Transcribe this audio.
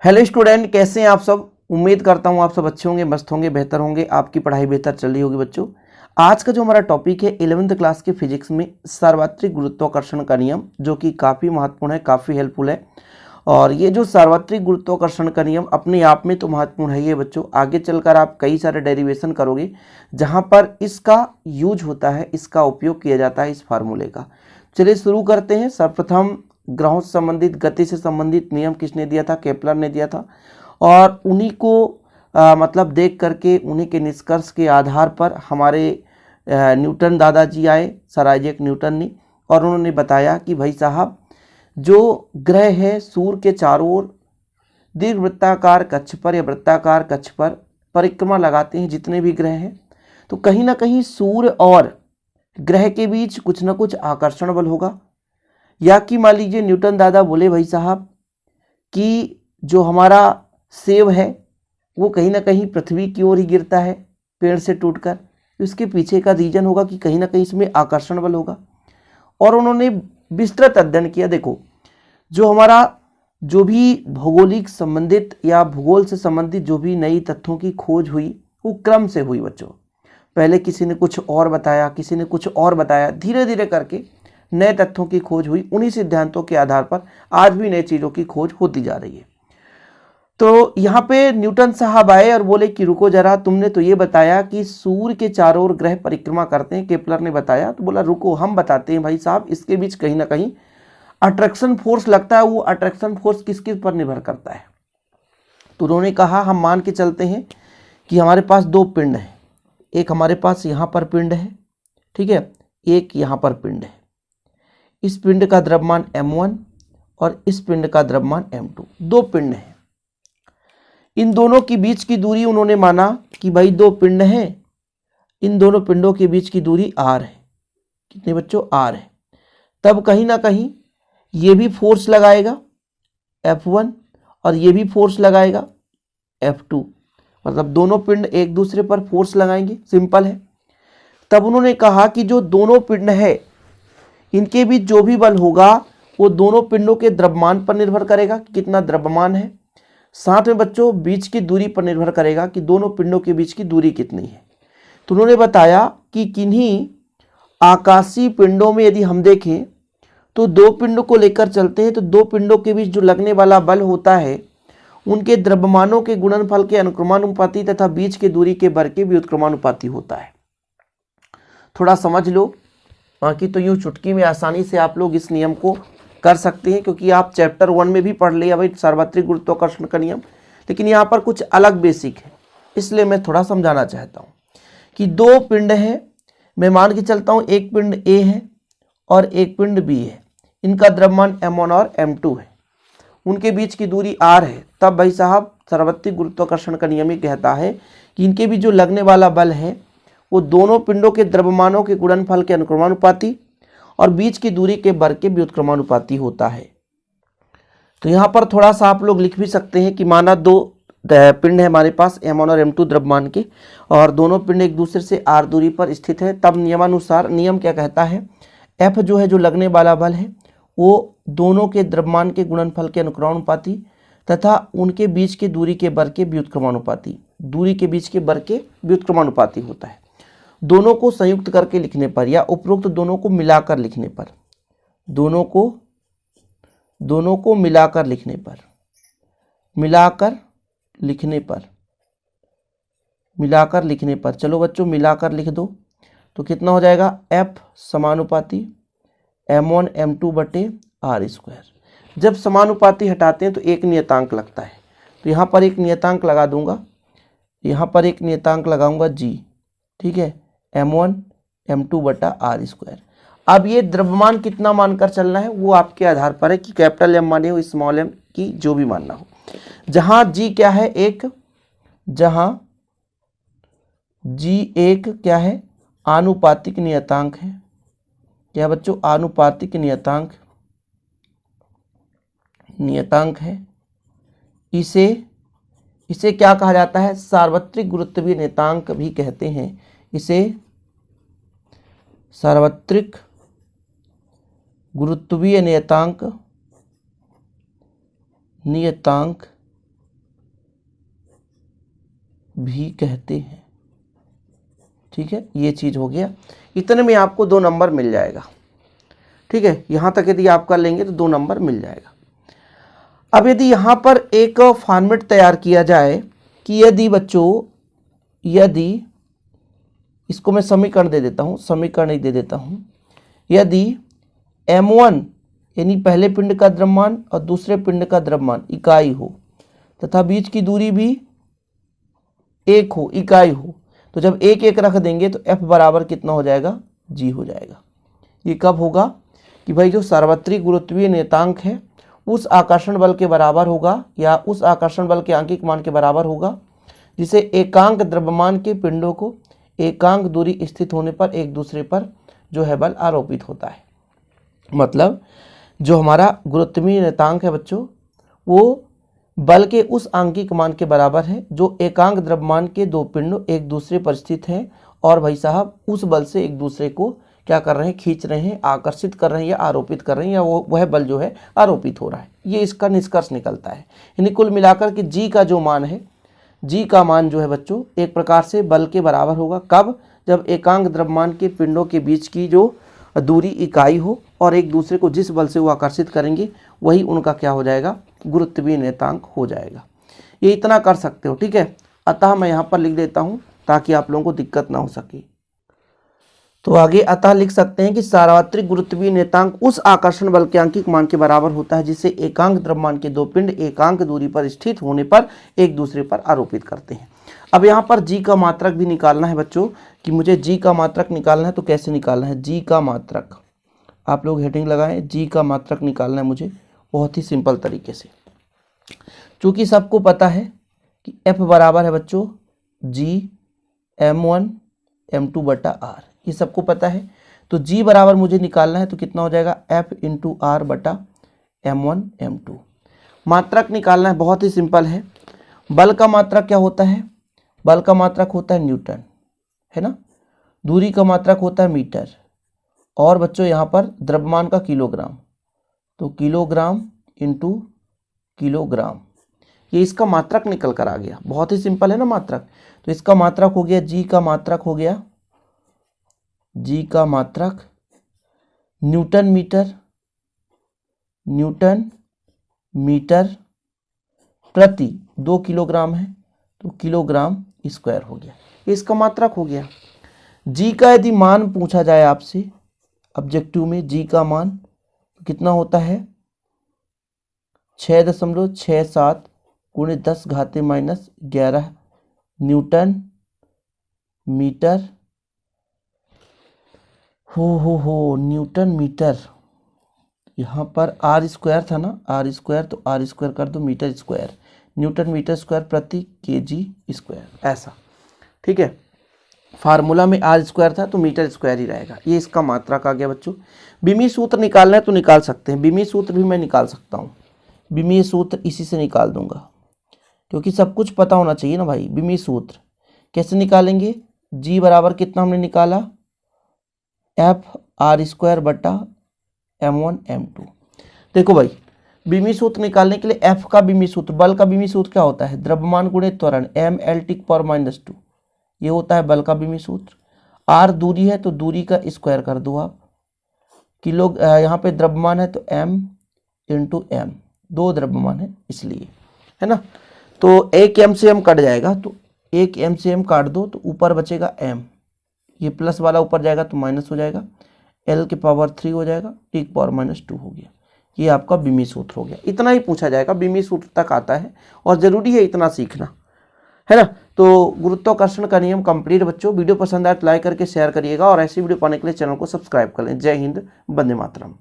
Hello student, कैसे हैं आप सब। उम्मीद करता हूं आप सब अच्छे होंगे, मस्त होंगे, बेहतर होंगे, आपकी पढ़ाई बेहतर चल रही होगी। बच्चों, आज का जो हमारा टॉपिक है 11वीं क्लास के फिजिक्स में सार्वत्रिक गुरुत्वाकर्षण का नियम, जो कि काफ़ी महत्वपूर्ण है, काफ़ी हेल्पफुल है। और ये जो सार्वत्रिक गुरुत्वाकर्षण का नियम अपने आप में तो महत्वपूर्ण है ये बच्चों, आगे चलकर आप कई सारे डेरिवेशन करोगे जहाँ पर इसका यूज होता है, इसका उपयोग किया जाता है इस फार्मूले का। चलिए शुरू करते हैं। सर्वप्रथम ग्रहों से संबंधित, गति से संबंधित नियम किसने दिया था? केपलर ने दिया था। और उन्हीं को मतलब देख करके, उन्हीं के निष्कर्ष के आधार पर हमारे न्यूटन दादाजी आए, सर आइजैक न्यूटन ने, और उन्होंने बताया कि भाई साहब, जो ग्रह है सूर्य के चारों ओर दीर्घवृत्ताकार कक्ष पर या वृत्ताकार कक्ष पर परिक्रमा लगाते हैं जितने भी ग्रह हैं, तो कहीं ना कहीं सूर्य और ग्रह के बीच कुछ ना कुछ आकर्षण बल होगा। या कि मान लीजिए न्यूटन दादा बोले भाई साहब कि जो हमारा सेब है वो कहीं ना कहीं पृथ्वी की ओर ही गिरता है पेड़ से टूटकर, इसके पीछे का रीजन होगा कि कहीं ना कहीं इसमें आकर्षण बल होगा। और उन्होंने विस्तृत अध्ययन किया। देखो, जो हमारा जो भी भौगोलिक संबंधित या भूगोल से संबंधित जो भी नई तथ्यों की खोज हुई वो क्रम से हुई बच्चों। पहले किसी ने कुछ और बताया, किसी ने कुछ और बताया, धीरे धीरे करके नए तथ्यों की खोज हुई। उन्हीं सिद्धांतों के आधार पर आज भी नई चीज़ों की खोज होती जा रही है। तो यहाँ पे न्यूटन साहब आए और बोले कि रुको जरा, तुमने तो ये बताया कि सूर्य के चारों ओर ग्रह परिक्रमा करते हैं, केपलर ने बताया। तो बोला रुको, हम बताते हैं भाई साहब, इसके बीच कहीं ना कहीं अट्रैक्शन फोर्स लगता है। वो अट्रैक्शन फोर्स किस किस पर निर्भर करता है? तो उन्होंने कहा हम मान के चलते हैं कि हमारे पास दो पिंड हैं। एक हमारे पास यहाँ पर पिंड है, ठीक है, एक यहाँ पर पिंड है। इस पिंड का द्रव्यमान m1 और इस पिंड का द्रव्यमान m2, दो पिंड हैं। इन दोनों के बीच की दूरी उन्होंने माना कि भाई दो पिंड हैं, इन दोनों पिंडों के बीच की दूरी r है। कितने बच्चों? r है। तब कहीं ना कहीं ये भी फोर्स लगाएगा F1 और ये भी फोर्स लगाएगा F2, मतलब दोनों पिंड एक दूसरे पर फोर्स लगाएंगे, सिंपल है। तब उन्होंने कहा कि जो दोनों पिंड है इनके बीच जो भी बल होगा वो दोनों पिंडों के द्रव्यमान पर निर्भर करेगा कि कितना द्रव्यमान है, साथ में बच्चों बीच की दूरी पर निर्भर करेगा कि दोनों पिंडों के बीच की दूरी कितनी है। तो उन्होंने बताया कि किन्हीं आकाशीय पिंडों में यदि हम देखें तो दो पिंडों को लेकर चलते हैं, तो दो पिंडों के बीच जो लगने वाला बल होता है उनके द्रव्यमानों के गुणनफल के अनुक्रमानुपाती तथा बीच की दूरी के वर्ग के व्युत्क्रमानुपाती होता है। थोड़ा समझ लो, बाकी तो यूँ चुटकी में आसानी से आप लोग इस नियम को कर सकते हैं, क्योंकि आप चैप्टर 1 में भी पढ़ लिया भाई सार्वत्रिक गुरुत्वाकर्षण का नियम। लेकिन यहाँ पर कुछ अलग बेसिक है, इसलिए मैं थोड़ा समझाना चाहता हूँ कि दो पिंड हैं। मैं मान के चलता हूँ एक पिंड A है और एक पिंड B है। इनका द्रव्यमान m1 और m2 है, उनके बीच की दूरी r है। तब भाई साहब सार्वत्रिक गुरुत्वाकर्षण का नियम ये कहता है कि इनके बीच जो लगने वाला बल है वो दोनों पिंडों के द्रव्यमानों के गुणनफल के अनुक्रमानुपाती और बीच की दूरी के वर्ग के व्युत्क्रमानुपाती होता है। तो यहाँ पर थोड़ा सा आप लोग लिख भी सकते हैं कि माना दो पिंड है हमारे पास m1 और m2 द्रव्यमान के, और दोनों पिंड एक दूसरे से r दूरी पर स्थित है। तब नियमानुसार नियम क्या कहता है? F जो है, जो लगने वाला बल है, वो दोनों के द्रव्यमान के गुणनफल के अनुक्रमानुपाती तथा उनके बीच की दूरी के वर्ग के व्युत्क्रमानुपाती, दूरी के बीच के वर्ग के व्युत्क्रमानुपाती होता है। दोनों को संयुक्त करके लिखने पर या उपरोक्त दोनों को मिलाकर लिखने पर, दोनों को मिलाकर लिखने पर, मिलाकर लिखने पर, चलो बच्चों मिलाकर लिख दो। तो कितना हो जाएगा? F समानुपाती m1 m2 बटे r स्क्वायर। जब समानुपाती हटाते हैं तो एक नियतांक लगता है, तो यहाँ पर एक नियतांक लगा दूंगा, यहाँ पर एक नियतांक लगाऊंगा g, ठीक है, m1 m2 बटा r स्क्वायर। अब ये द्रव्यमान कितना मानकर चलना है वो आपके आधार पर है कि कैपिटल M माने हो, स्मॉल m की जो भी मानना हो। जहाँ g क्या है? जहाँ g एक क्या है? आनुपातिक नियतांक है। क्या बच्चों? आनुपातिक नियतांक है। इसे क्या कहा जाता है? सार्वत्रिक गुरुत्वीय नियतांक भी कहते हैं। इसे सार्वत्रिक गुरुत्वीय नियतांक भी कहते हैं। ठीक है, ये चीज़ हो गया। इतने में आपको 2 नंबर मिल जाएगा। ठीक है, यहाँ तक यदि आप कर लेंगे तो 2 नंबर मिल जाएगा। अब यदि यहाँ पर एक फॉर्मेट तैयार किया जाए कि यदि बच्चों, यदि इसको मैं समीकरण दे देता हूँ, समीकरण ही दे देता हूँ, यदि m1 यानी पहले पिंड का द्रव्यमान और दूसरे पिंड का द्रव्यमान इकाई हो तथा बीच की दूरी भी 1 हो, इकाई हो, तो जब 1 1 रख देंगे तो F बराबर कितना हो जाएगा, g हो जाएगा। ये कब होगा कि भाई जो सार्वत्रिक गुरुत्वीय नियतांक है उस आकर्षण बल के बराबर होगा या उस आकर्षण बल के आंकिक मान के बराबर होगा जिसे एकांक द्रव्यमान के पिंडों को एकांक दूरी स्थित होने पर एक दूसरे पर जो है बल आरोपित होता है। मतलब जो हमारा गुरुत्वीय नियतांक है बच्चों, वो बल के उस आंकिक मान के बराबर है जो एकांक द्रव्यमान के 2 पिंड एक दूसरे पर स्थित हैं और भाई साहब उस बल से एक दूसरे को क्या कर रहे हैं, खींच रहे हैं, आकर्षित कर रहे हैं या आरोपित कर रहे हैं, या वह बल जो है आरोपित हो रहा है। ये इसका निष्कर्ष निकलता है। यानी कुल मिलाकर के जी का जो मान है, जी का मान जो है बच्चों एक प्रकार से बल के बराबर होगा। कब, जब एकांक द्रव्यमान के पिंडों के बीच की जो दूरी इकाई हो और एक दूसरे को जिस बल से वो आकर्षित करेंगे वही उनका क्या हो जाएगा, गुरुत्वीय नियतांक हो जाएगा। ये इतना कर सकते हो। ठीक है, अतः मैं यहाँ पर लिख देता हूँ ताकि आप लोगों को दिक्कत ना हो सके। तो आगे अतः लिख सकते हैं कि सार्वत्रिक गुरुत्वीय नियतांक उस आकर्षण बल के आंकिक मान के बराबर होता है जिसे एकांक द्रव्यमान के 2 पिंड एकांक दूरी पर स्थित होने पर एक दूसरे पर आरोपित करते हैं। अब यहाँ पर जी का मात्रक भी निकालना है बच्चों, कि मुझे जी का मात्रक निकालना है। तो कैसे निकालना है जी का मात्रक, आप लोग हेडिंग लगाएं, जी का मात्रक निकालना है मुझे बहुत ही सिंपल तरीके से। चूँकि सबको पता है कि F बराबर है बच्चों जी m1 m2 बटा आर, ये सबको पता है। तो G बराबर मुझे निकालना है तो कितना हो जाएगा, F इंटू आर बटा m1 m2। मात्रक निकालना है, बहुत ही सिंपल है। बल का मात्रक क्या होता है, बल का मात्रक होता है न्यूटन, है ना। दूरी का मात्रक होता है मीटर, और बच्चों यहाँ पर द्रव्यमान का किलोग्राम, तो किलोग्राम इंटू किलोग्राम, ये इसका मात्रक निकल कर आ गया। बहुत ही सिंपल है ना मात्रक। तो इसका मात्रक हो गया, जी का मात्रक हो गया, जी का मात्रक न्यूटन मीटर, न्यूटन मीटर प्रति 2 किलोग्राम है तो किलोग्राम स्क्वायर हो गया, इसका मात्रक हो गया। जी का यदि मान पूछा जाए आपसे ऑब्जेक्टिव में, जी का मान तो कितना होता है 6.67 गुणे 10 घाते -11 न्यूटन मीटर हो न्यूटन मीटर। यहाँ पर आर स्क्वायर था ना, आर स्क्वायर, तो आर स्क्वायर कर दो meter square, newton meter square प्रति केजी स्क्वायर, ऐसा। ठीक है, फार्मूला में आर स्क्वायर था तो मीटर स्क्वायर ही रहेगा। ये इसका मात्रक आ गया बच्चों। बिमी सूत्र निकालना है तो निकाल सकते हैं, बिमी सूत्र भी मैं निकाल सकता हूँ। बिमी सूत्र इसी से निकाल दूंगा, क्योंकि सब कुछ पता होना चाहिए ना भाई। बिमी सूत्र कैसे निकालेंगे, जी बराबर कितना हमने निकाला, एफ आर स्क्वायर बटा m1 m2। देखो भाई, बिमी सूत्र निकालने के लिए एफ का बिमी सूत्र, बल का बिमी सूत्र क्या होता है, द्रव्यमान गुणे त्वरण mL/-2, ये होता है बल का बिमी सूत्र। आर दूरी है तो दूरी का स्क्वायर कर दो आप, किलो यहाँ पे द्रव्यमान है तो m इंटू m, 2 द्रव्यमान है इसलिए, है ना। तो 1 m से m कट जाएगा, तो 1 m से m काट दो तो ऊपर बचेगा m, ये प्लस वाला ऊपर जाएगा तो माइनस हो जाएगा, l के पावर 3 हो जाएगा, t की पावर -2 हो गया। ये आपका बिमी सूत्र हो गया। इतना ही पूछा जाएगा, बिमी सूत्र तक आता है और ज़रूरी है इतना सीखना, है ना। तो गुरुत्वाकर्षण का नियम कंप्लीट बच्चों। वीडियो पसंद आए तो लाइक करके शेयर करिएगा और ऐसी वीडियो पाने के लिए चैनल को सब्सक्राइब कर लें। जय हिंद, वंदे मातरम।